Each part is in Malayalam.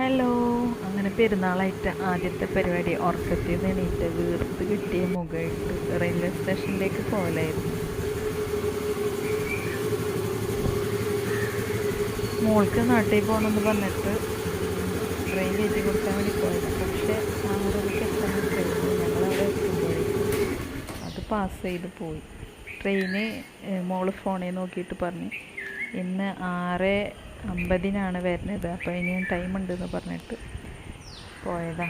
ഹലോ. അങ്ങനെ പെരുന്നാളായിട്ട് ആദ്യത്തെ പരിപാടി ഉറക്കത്തിൽ നിന്ന് എണീറ്റ് വീർത്ത് കിട്ടിയ മുഖമായിട്ട് റെയിൽവേ സ്റ്റേഷനിലേക്ക് പോകലായിരുന്നു. മോൾക്ക് നാട്ടിൽ പോകണമെന്ന് പറഞ്ഞിട്ട് ട്രെയിൻ കയറ്റി കൊടുക്കാൻ വേണ്ടി പോയത്. പക്ഷേ 6:30 എത്തണം ട്രെയിൻ. ഞങ്ങളവിടെ എത്തുമ്പോഴേക്കും അത് പാസ് ചെയ്ത് പോയി. ട്രെയിന് മോള് ഫോണിൽ നോക്കിയിട്ട് പറഞ്ഞ് ഇന്ന് 6:50 വരുന്നത്, അപ്പോൾ ഇനിയും ടൈം ഉണ്ടെന്ന് പറഞ്ഞിട്ട് പോയതാ.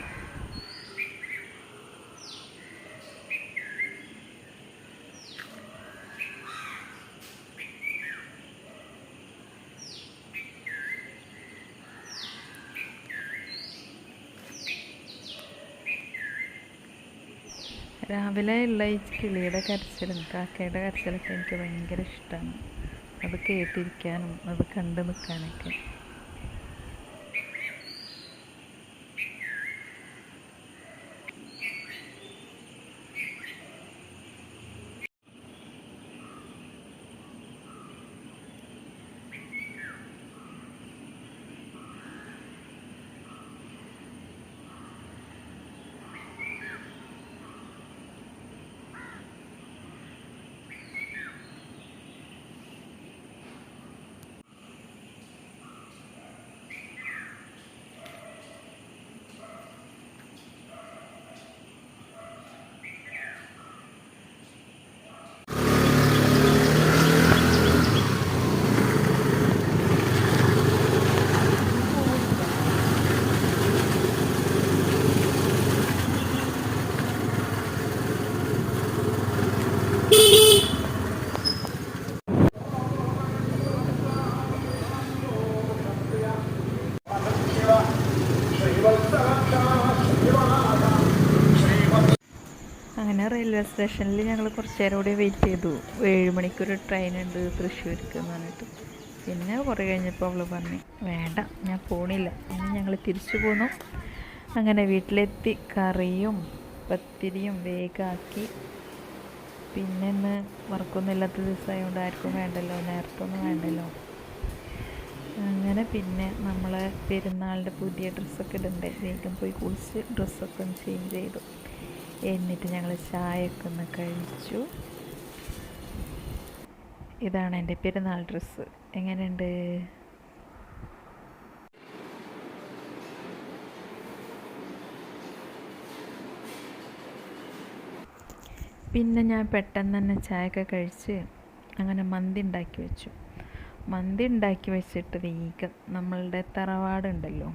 രാവിലെ ഉള്ള ഈ കിളിയുടെ കരച്ചിലും കാക്കയുടെ കരച്ചിലൊക്കെ എനിക്ക് ഭയങ്കര ഇഷ്ടമാണ്. അത് കേട്ടിരിക്കാനും അത് കണ്ടു നിൽക്കാനൊക്കെ. അങ്ങനെ റെയിൽവേ സ്റ്റേഷനിൽ ഞങ്ങൾ കുറച്ച് നേരം കൂടി വെയിറ്റ് ചെയ്തു. 7 മണിക്കൊരു ട്രെയിൻ ഉണ്ട് തൃശ്ശൂർക്ക് എന്ന് പറഞ്ഞിട്ട്. പിന്നെ കുറേ കഴിഞ്ഞപ്പോൾ അവൾ പറഞ്ഞു വേണ്ട, ഞാൻ പോണില്ല. അങ്ങനെ ഞങ്ങൾ തിരിച്ചു പോന്നു. അങ്ങനെ വീട്ടിലെത്തി കറിയും പത്തിരിയും വേഗമാക്കി. പിന്നെ ഇന്ന് വർക്കൊന്നും ഇല്ലാത്ത ദിവസമായതുകൊണ്ട് ആർക്കും വേണ്ടല്ലോ, നേരത്തെ ഒന്നും വേണ്ടല്ലോ. അങ്ങനെ പിന്നെ നമ്മൾ പെരുന്നാളിൻ്റെ പുതിയ ഡ്രസ്സൊക്കെ ഇടണ്ടേ, വേഗം പോയി കുളിച്ച് ഡ്രസ്സൊക്കെ ഒന്ന് ചേഞ്ച് ചെയ്തു. എന്നിട്ട് ഞങ്ങൾ ചായയൊക്കെ ഒന്ന് കഴിച്ചു. ഇതാണ് എൻ്റെ പെരുന്നാൾ ഡ്രസ്സ്. എങ്ങനെയുണ്ട്? പിന്നെ ഞാൻ പെട്ടെന്ന് തന്നെ ചായയൊക്കെ കഴിച്ച് അങ്ങനെ മന്തി ഉണ്ടാക്കി വെച്ചു. മന്തി ഉണ്ടാക്കി വെച്ചിട്ട് വേഗം നമ്മളുടെ തറവാടുണ്ടല്ലോ,